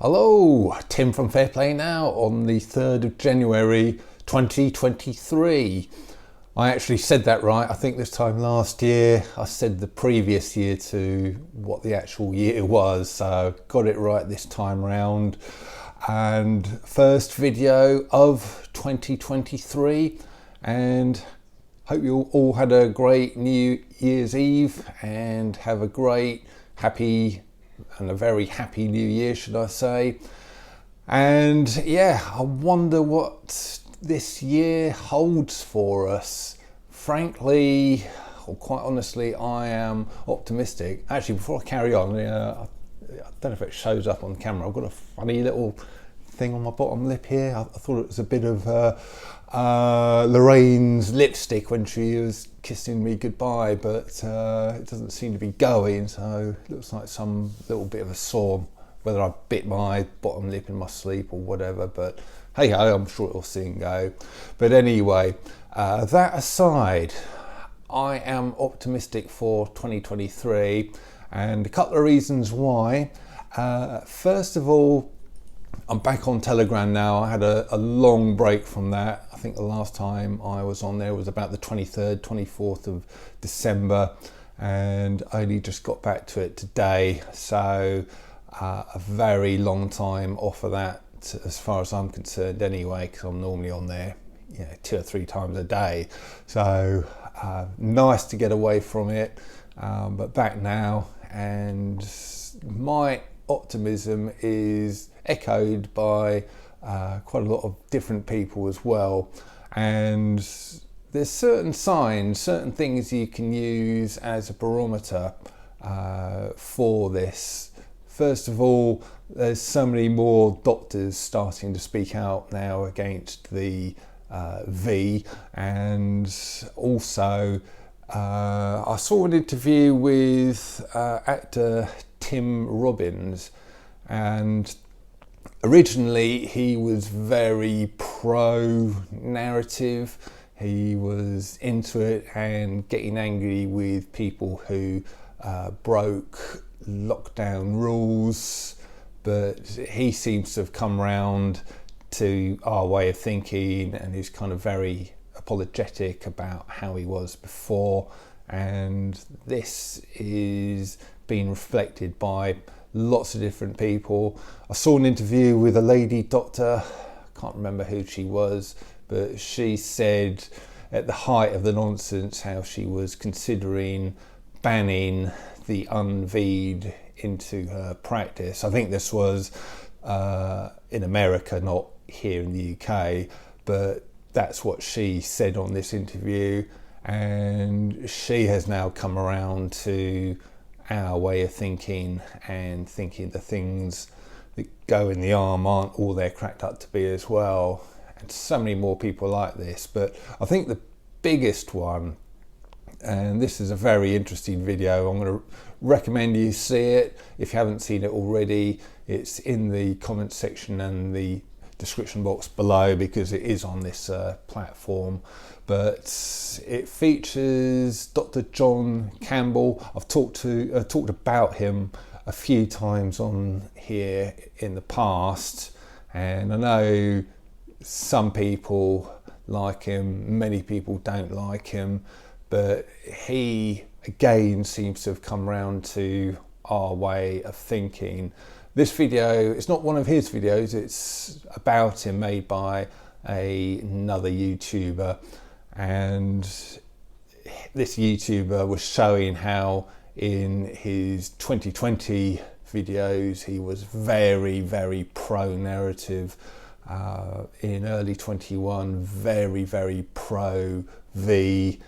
Hello, Tim from Fair Play Now on the 3rd of January 2023. I actually said that right. I think this time last year I said the previous year to what the actual year was, so got it right this time round. And first video of 2023, and hope you all had a great New Year's Eve and have a great, happy and a very happy new year, should I say. And yeah, I wonder what this year holds for us. Frankly, or quite honestly, I am optimistic. Actually, before I carry on, I don't know if it shows up on camera, I've got a funny little thing on my bottom lip here. I thought it was a bit of Lorraine's lipstick when she was kissing me goodbye, but it doesn't seem to be going, so it looks like some little bit of a sore, whether I bit my bottom lip in my sleep or whatever, but hey ho, I'm sure it'll soon go. But anyway, that aside, I am optimistic for 2023, and a couple of reasons why. First of all, I'm back on Telegram now. I had a long break from that. I think the last time I was on there was about the 23rd, 24th of December, and I only just got back to it today. So a very long time off of that, as far as I'm concerned anyway, because I'm normally on there 2 or 3 times a day. So nice to get away from it, but back now, and my optimism is echoed by quite a lot of different people as well. And there's certain signs, certain things you can use as a barometer for this. First of all, there's so many more doctors starting to speak out now against the V, and also I saw an interview with actor Tim Robbins, and originally he was very pro-narrative. He was into it and getting angry with people who broke lockdown rules, but he seems to have come round to our way of thinking, and he's kind of very apologetic about how he was before, and this is being reflected by lots of different people. I saw an interview with a lady doctor, I can't remember who she was, but she said at the height of the nonsense how she was considering banning the unV'd into her practice. I think this was in America, not here in the UK, but that's what she said on this interview, and she has now come around to our way of thinking and thinking the things that go in the arm aren't all they're cracked up to be as well. And so many more people like this, but I think the biggest one, and this is a very interesting video, I'm going to recommend you see it if you haven't seen it already. It's in the comment section and the description box below, because it is on this platform, but it features Dr. John Campbell. I've talked about him a few times on here in the past, and I know some people like him, many people don't like him, but he again seems to have come round to our way of thinking. This video, it's not one of his videos, it's about him, made by another YouTuber, and this YouTuber was showing how in his 2020 videos he was very, very pro-narrative, in early 21 very, very pro-V,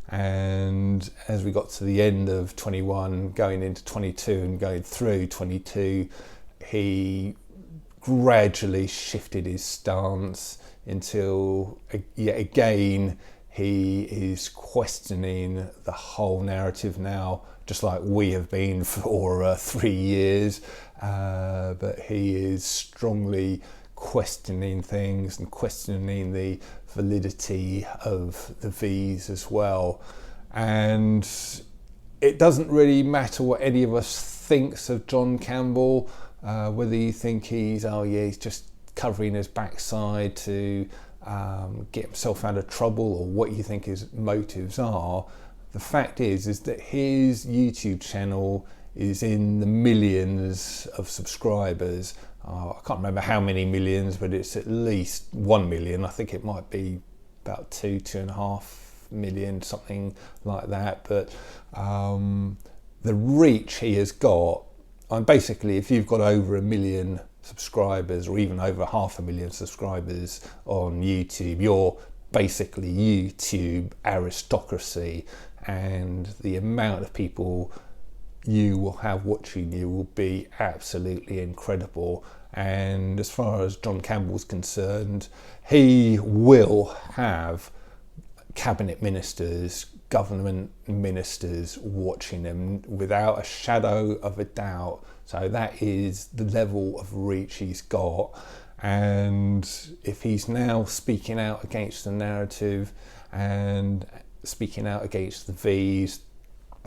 and as we got to the end of 21, going into 22 and going through 22, he gradually shifted his stance until yet again he is questioning the whole narrative now, just like we have been for 3 years, but he is strongly questioning things and questioning the validity of the V's as well. And it doesn't really matter what any of us thinks of John Campbell, whether you think he's just covering his backside to get himself out of trouble, or what you think his motives are, the fact is that his YouTube channel is in the millions of subscribers. I can't remember how many millions, but it's at least 1 million. I think it might be about 2.5 million, something like that. But the reach he has got, and basically if you've got over 1 million subscribers, or even over 500,000 subscribers on YouTube, you're basically YouTube aristocracy, and the amount of people you will have watching you will be absolutely incredible. And as far as John Campbell's concerned, he will have cabinet ministers, government ministers watching him without a shadow of a doubt. So that is the level of reach he's got. And if he's now speaking out against the narrative and speaking out against the V's,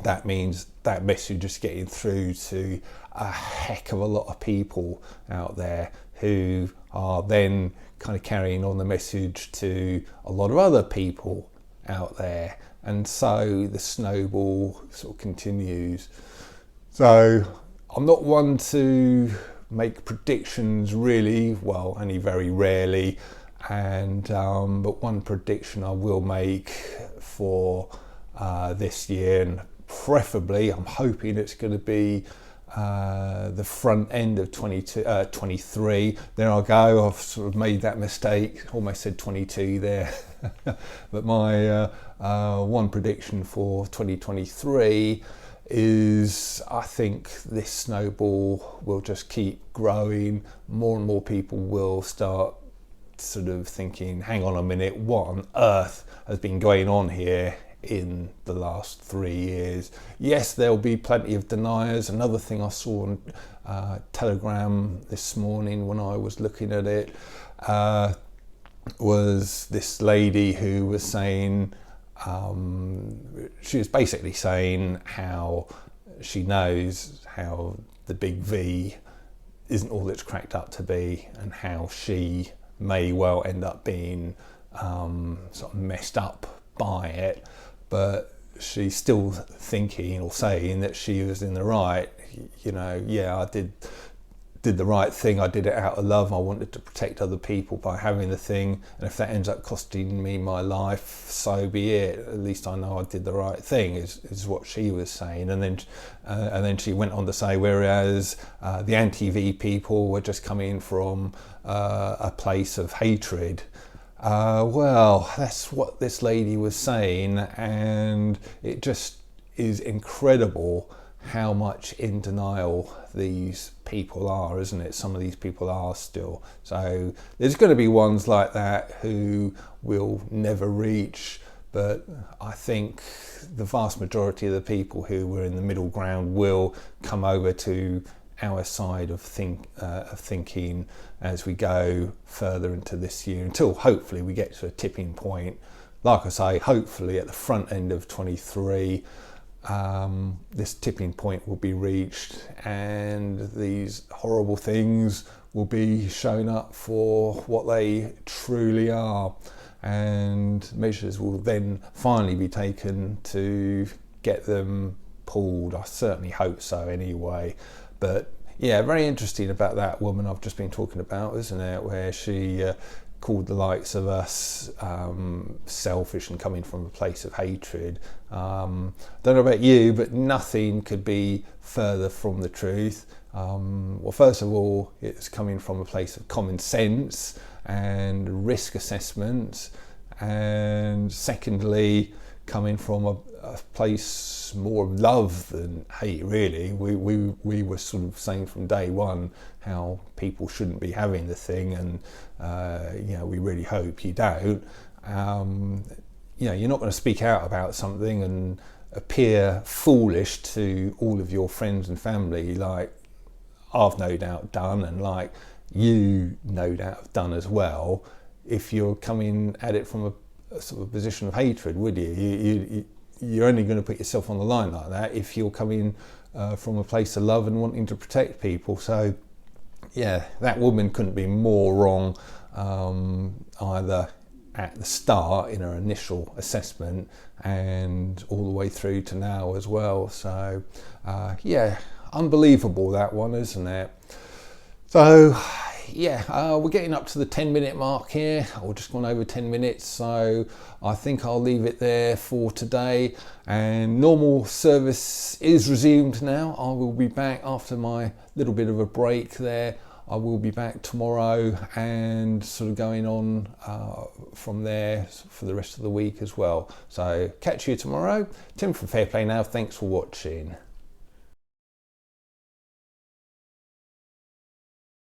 that means that message is getting through to a heck of a lot of people out there, who are then kind of carrying on the message to a lot of other people out there. And so the snowball sort of continues. So I'm not one to make predictions really, well, only very rarely. And but one prediction I will make for this year, and preferably I'm hoping it's going to be the front end of 23. There I go, I've sort of made that mistake, almost said 22 there. But my one prediction for 2023 is, I think this snowball will just keep growing. More and more people will start sort of thinking, hang on a minute, what on earth has been going on here in the last 3 years? Yes, there'll be plenty of deniers. Another thing I saw on Telegram this morning when I was looking at it was this lady who was saying, she was basically saying how she knows how the big V isn't all it's cracked up to be, and how she may well end up being sort of messed up by it, but she's still thinking or saying that she was in the right. You know, yeah, I did the right thing. I did it out of love. I wanted to protect other people by having the thing, and if that ends up costing me my life, so be it. At least I know I did the right thing, is what she was saying. And then she went on to say, whereas the anti-V people were just coming from a place of hatred. Well, that's what this lady was saying, and it just is incredible how much in denial these people are, isn't it? Some of these people are still. So there's going to be ones like that who will never reach, but I think the vast majority of the people who were in the middle ground will come over to our side of thinking as we go further into this year, until hopefully we get to a tipping point. Like I say, hopefully at the front end of 23, this tipping point will be reached, and these horrible things will be shown up for what they truly are, and measures will then finally be taken to get them pulled. I certainly hope so anyway. But yeah, very interesting about that woman I've just been talking about, isn't it? Where she called the likes of us selfish and coming from a place of hatred. Don't know about you, but nothing could be further from the truth. Well, first of all, it's coming from a place of common sense and risk assessment, and secondly, coming from a place more of love than hate, really. We were sort of saying from day one how people shouldn't be having the thing, and we really hope you don't. You're not going to speak out about something and appear foolish to all of your friends and family, like I've no doubt done, and like you no doubt have done as well, if you're coming at it from a sort of position of hatred, would you? You're only going to put yourself on the line like that if you're coming from a place of love and wanting to protect people. So yeah, that woman couldn't be more wrong, either at the start in her initial assessment and all the way through to now as well. So yeah, unbelievable, that one, isn't it? So yeah, we're getting up to the 10-minute mark here, or just gone over 10 minutes, so I think I'll leave it there for today, and normal service is resumed now. I will be back after my little bit of a break there. I will be back tomorrow and sort of going on from there for the rest of the week as well. So catch you tomorrow. Tim from Fair Play Now, thanks for watching.